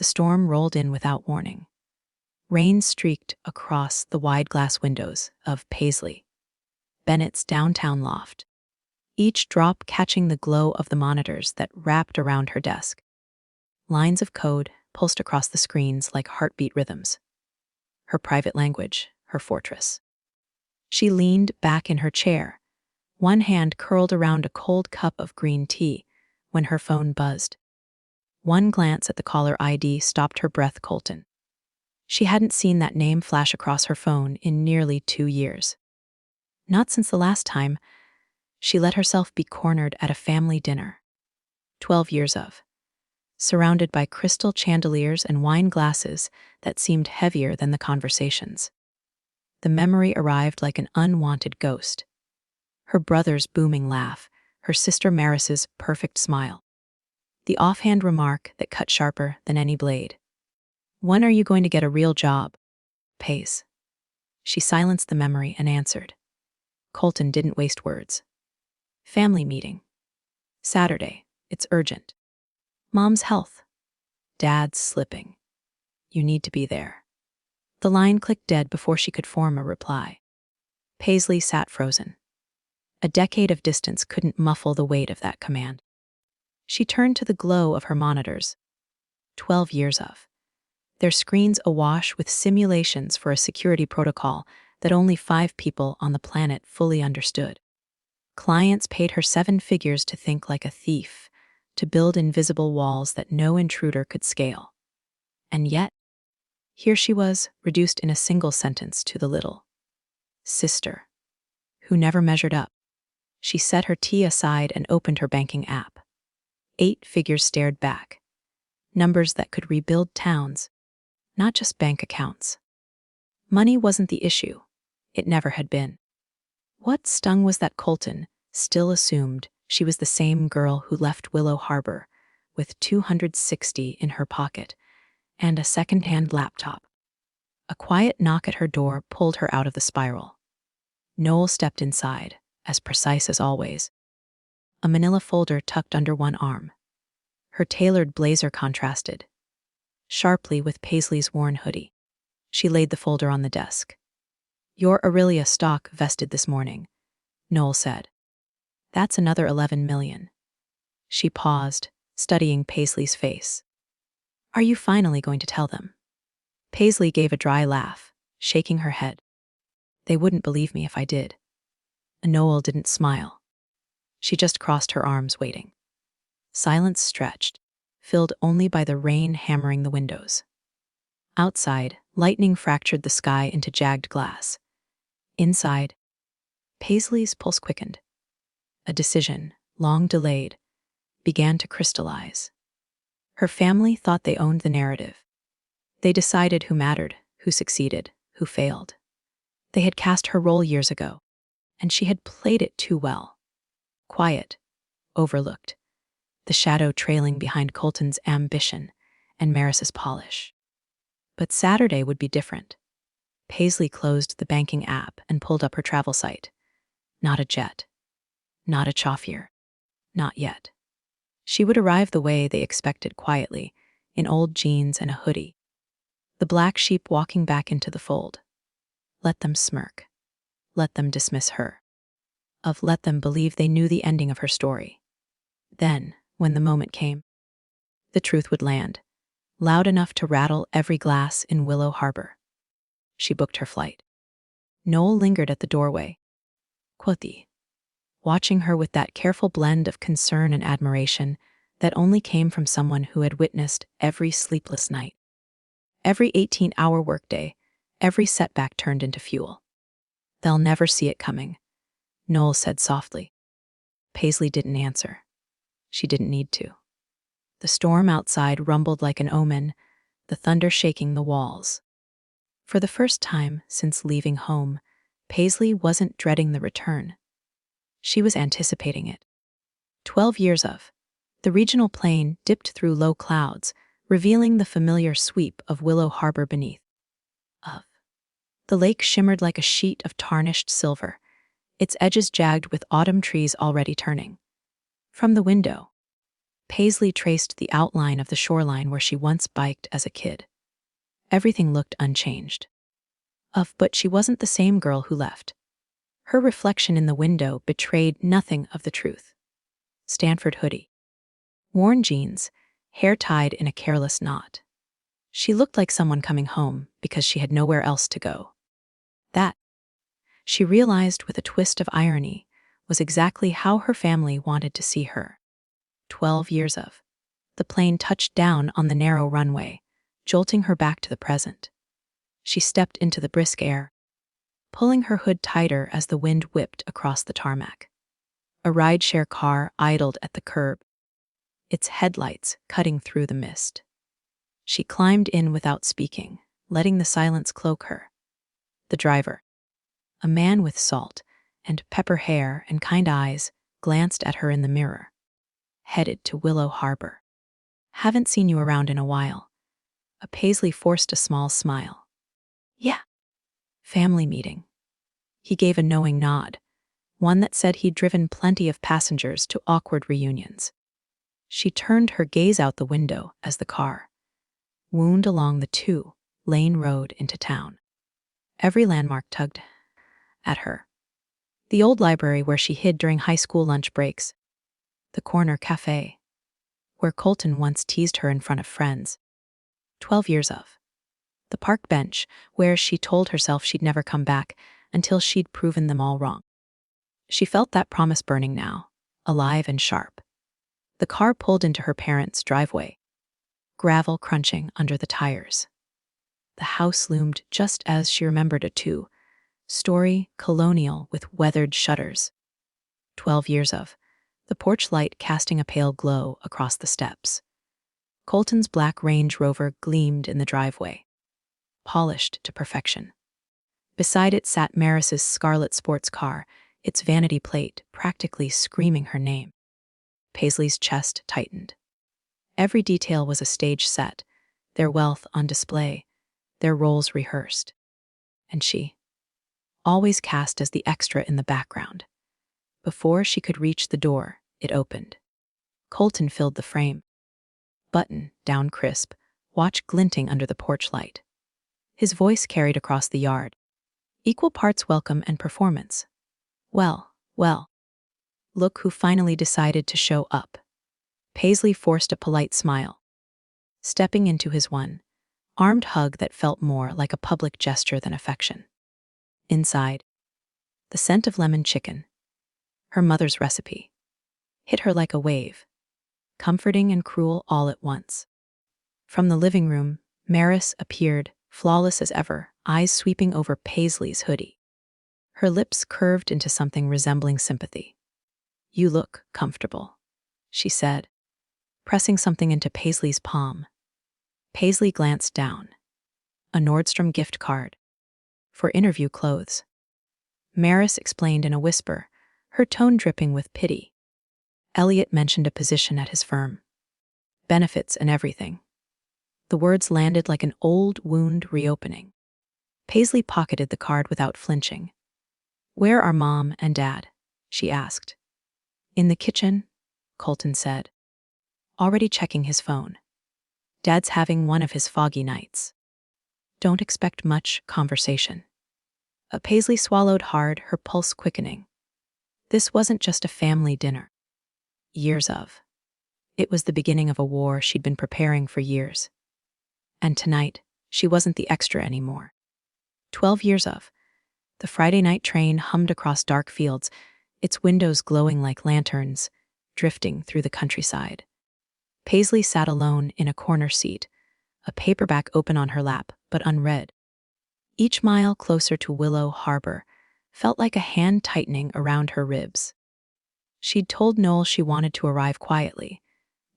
The storm rolled in without warning. Rain streaked across the wide glass windows of Paisley, Bennett's downtown loft, each drop catching the glow of the monitors that wrapped around her desk. Lines of code pulsed across the screens like heartbeat rhythms. Her private language, her fortress. She leaned back in her chair, one hand curled around a cold cup of green tea, when her phone buzzed. One glance at the caller ID stopped her breath. Colton. She hadn't seen that name flash across her phone in nearly 2 years. Not since the last time she let herself be cornered at a family dinner. 12 years of. Surrounded by crystal chandeliers and wine glasses that seemed heavier than the conversations. The memory arrived like an unwanted ghost. Her brother's booming laugh, her sister Maris's perfect smile. The offhand remark that cut sharper than any blade. "When are you going to get a real job?" "Pays." She silenced the memory and answered. Colton didn't waste words. "Family meeting. Saturday. It's urgent. Mom's health. Dad's slipping. You need to be there." The line clicked dead before she could form a reply. Paisley sat frozen. A decade of distance couldn't muffle the weight of that command. She turned to the glow of her monitors. 12 years of. Their screens awash with simulations for a security protocol that only 5 people on the planet fully understood. Clients paid her 7 figures to think like a thief, to build invisible walls that no intruder could scale. And yet, here she was, reduced in a single sentence to the little sister, who never measured up. She set her tea aside and opened her banking app. 8 figures stared back. Numbers that could rebuild towns, not just bank accounts. Money wasn't the issue. It never had been. What stung was that Colton still assumed she was the same girl who left Willow Harbor with $260 in her pocket and a second-hand laptop. A quiet knock at her door pulled her out of the spiral. Noel stepped inside, as precise as always. A manila folder tucked under one arm. Her tailored blazer contrasted sharply with Paisley's worn hoodie. She laid the folder on the desk. "Your Aurelia stock vested this morning," Noel said. "That's another 11 million. She paused, studying Paisley's face. "Are you finally going to tell them?" Paisley gave a dry laugh, shaking her head. "They wouldn't believe me if I did." Noel didn't smile. She just crossed her arms, waiting. Silence stretched, filled only by the rain hammering the windows. Outside, lightning fractured the sky into jagged glass. Inside, Paisley's pulse quickened. A decision, long delayed, began to crystallize. Her family thought they owned the narrative. They decided who mattered, who succeeded, who failed. They had cast her role years ago, and she had played it too well. Quiet, overlooked, the shadow trailing behind Colton's ambition and Maris's polish. But Saturday would be different. Paisley closed the banking app and pulled up her travel site. Not a jet. Not a chauffeur. Not yet. She would arrive the way they expected, quietly, in old jeans and a hoodie. The black sheep walking back into the fold. Let them smirk. Let them dismiss her. Let them believe they knew the ending of her story. Then, when the moment came, the truth would land, loud enough to rattle every glass in Willow Harbor. She booked her flight. Noel lingered at the doorway, Quothi, watching her with that careful blend of concern and admiration that only came from someone who had witnessed every sleepless night. Every 18-hour workday, every setback turned into fuel. "They'll never see it coming," Noel said softly. Paisley didn't answer. She didn't need to. The storm outside rumbled like an omen, the thunder shaking the walls. For the first time since leaving home, Paisley wasn't dreading the return. She was anticipating it. 12 years of. The regional plane dipped through low clouds, revealing the familiar sweep of Willow Harbor beneath. The lake shimmered like a sheet of tarnished silver, its edges jagged with autumn trees already turning. From the window, Paisley traced the outline of the shoreline where she once biked as a kid. Everything looked unchanged. But she wasn't the same girl who left. Her reflection in the window betrayed nothing of the truth. Stanford hoodie. Worn jeans, hair tied in a careless knot. She looked like someone coming home because she had nowhere else to go. That, she realized with a twist of irony, was exactly how her family wanted to see her. 12 years of. The plane touched down on the narrow runway, jolting her back to the present. She stepped into the brisk air, pulling her hood tighter as the wind whipped across the tarmac. A rideshare car idled at the curb, its headlights cutting through the mist. She climbed in without speaking, letting the silence cloak her. The driver, a man with salt and pepper hair and kind eyes, glanced at her in the mirror. Headed to Willow Harbor. Haven't seen you around in a while. Paisley forced a small smile. Yeah. Family meeting. He gave a knowing nod, one that said he'd driven plenty of passengers to awkward reunions. She turned her gaze out the window as the car wound along the 2-lane road into town. Every landmark tugged at her. The old library where she hid during high school lunch breaks. The corner cafe, where Colton once teased her in front of friends. 12 years of. The park bench, where she told herself she'd never come back until she'd proven them all wrong. She felt that promise burning now, alive and sharp. The car pulled into her parents' driveway, gravel crunching under the tires. The house loomed just as she remembered a 2-story colonial with weathered shutters. 12 years of. The porch light casting a pale glow across the steps. Colton's black Range Rover gleamed in the driveway, polished to perfection. Beside it sat Maris's scarlet sports car, its vanity plate practically screaming her name. Paisley's chest tightened. Every detail was a stage set, their wealth on display, their roles rehearsed. And she, always cast as the extra in the background. Before she could reach the door, it opened. Colton filled the frame. Button, down crisp, watch glinting under the porch light. His voice carried across the yard. Equal parts welcome and performance. Well. Look who finally decided to show up. Paisley forced a polite smile, stepping into his one-armed hug that felt more like a public gesture than affection. Inside, the scent of lemon chicken, her mother's recipe, hit her like a wave, comforting and cruel all at once. From the living room, Maris appeared, flawless as ever, eyes sweeping over Paisley's hoodie. Her lips curved into something resembling sympathy. You look comfortable, she said, pressing something into Paisley's palm. Paisley glanced down. A Nordstrom gift card. For interview clothes. Maris explained in a whisper, her tone dripping with pity. Elliot mentioned a position at his firm. Benefits and everything. The words landed like an old wound reopening. Paisley pocketed the card without flinching. Where are Mom and Dad? She asked. In the kitchen, Colton said, already checking his phone. Dad's having one of his foggy nights. Don't expect much conversation. Paisley swallowed hard, her pulse quickening. This wasn't just a family dinner. Years of. It was the beginning of a war she'd been preparing for years. And tonight, she wasn't the extra anymore. 12 years of. The Friday night train hummed across dark fields, its windows glowing like lanterns, drifting through the countryside. Paisley sat alone in a corner seat, a paperback open on her lap, but unread. Each mile closer to Willow Harbor felt like a hand tightening around her ribs. She'd told Noel she wanted to arrive quietly.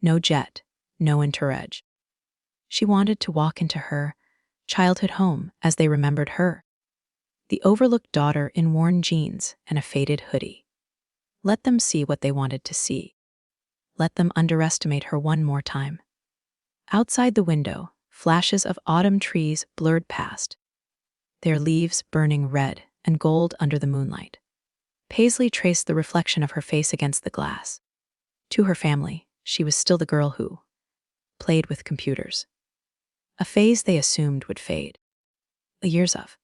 No jet, no entourage. She wanted to walk into her childhood home as they remembered her. The overlooked daughter in worn jeans and a faded hoodie. Let them see what they wanted to see. Let them underestimate her one more time. Outside the window, flashes of autumn trees blurred past, their leaves burning red and gold under the moonlight. Paisley traced the reflection of her face against the glass. To her family, she was still the girl who played with computers. A phase they assumed would fade. The years of.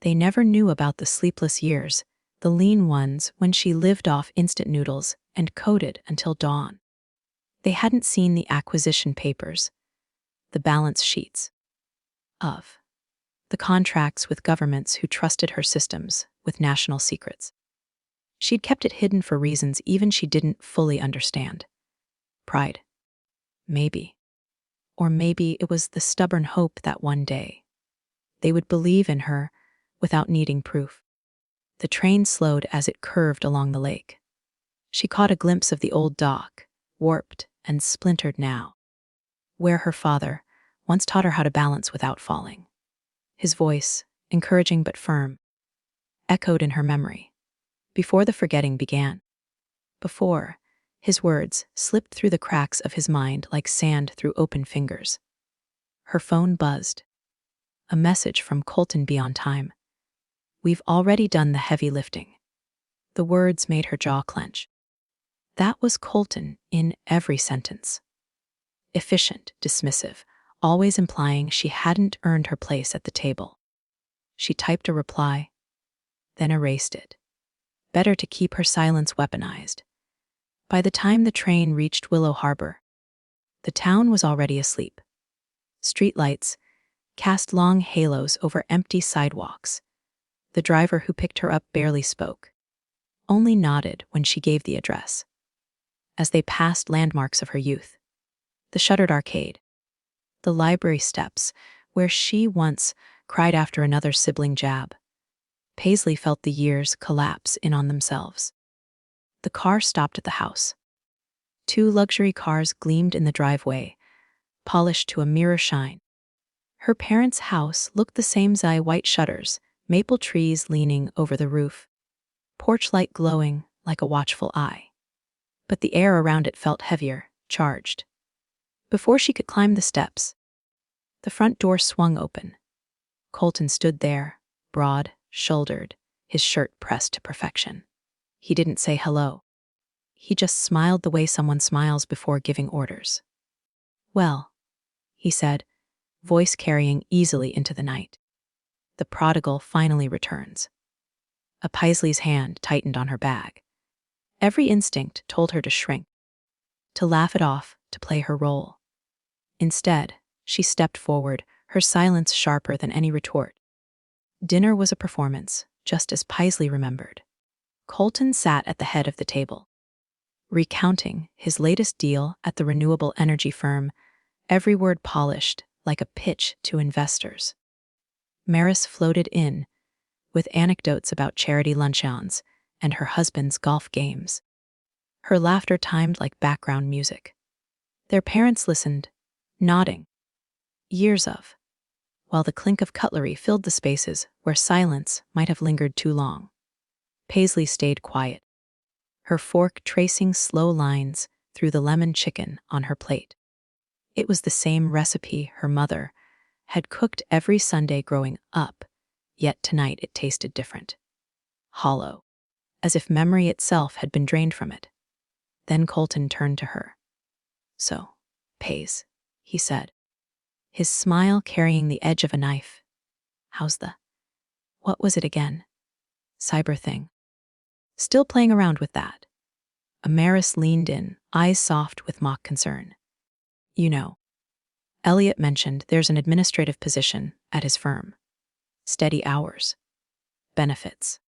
They never knew about the sleepless years, the lean ones when she lived off instant noodles and coded until dawn. They hadn't seen the acquisition papers, the balance sheets of the contracts with governments who trusted her systems with national secrets. She'd kept it hidden for reasons even she didn't fully understand. Pride. Maybe. Or maybe it was the stubborn hope that one day they would believe in her without needing proof. The train slowed as it curved along the lake. She caught a glimpse of the old dock, warped and splintered now, where her father once taught her how to balance without falling. His voice, encouraging but firm, echoed in her memory before the forgetting began. Before, his words slipped through the cracks of his mind like sand through open fingers. Her phone buzzed. A message from Colton beyond time. "We've already done the heavy lifting." The words made her jaw clench. That was Colton in every sentence. Efficient, dismissive, always implying she hadn't earned her place at the table. She typed a reply, then erased it. Better to keep her silence weaponized. By the time the train reached Willow Harbor, the town was already asleep. Streetlights cast long halos over empty sidewalks. The driver who picked her up barely spoke, only nodded when she gave the address. As they passed landmarks of her youth, the shuttered arcade, the library steps where she once cried after another sibling jab, Paisley felt the years collapse in on themselves. The car stopped at the house. 2 luxury cars gleamed in the driveway, polished to a mirror shine. Her parents' house looked the same, white shutters, maple trees leaning over the roof, porch light glowing like a watchful eye. But the air around it felt heavier, charged. Before she could climb the steps, the front door swung open. Colton stood there, broad-shouldered, his shirt pressed to perfection. He didn't say hello. He just smiled the way someone smiles before giving orders. "Well," he said, voice carrying easily into the night. "The prodigal finally returns." A Paisley's hand tightened on her bag. Every instinct told her to shrink, to laugh it off, to play her role. Instead, she stepped forward, her silence sharper than any retort. Dinner was a performance, just as Paisley remembered. Colton sat at the head of the table, recounting his latest deal at the renewable energy firm, every word polished like a pitch to investors. Maris floated in, with anecdotes about charity luncheons and her husband's golf games. Her laughter timed like background music. Their parents listened, nodding. Years of, while the clink of cutlery filled the spaces where silence might have lingered too long. Paisley stayed quiet, her fork tracing slow lines through the lemon chicken on her plate. It was the same recipe her mother had cooked every Sunday growing up, yet tonight it tasted different. Hollow, as if memory itself had been drained from it. Then Colton turned to her. "So, Pais," he said, his smile carrying the edge of a knife. "How's what was it again? Cyber thing. Still playing around with that?" Amaris leaned in, eyes soft with mock concern. "You know, Elliot mentioned there's an administrative position at his firm. Steady hours. Benefits.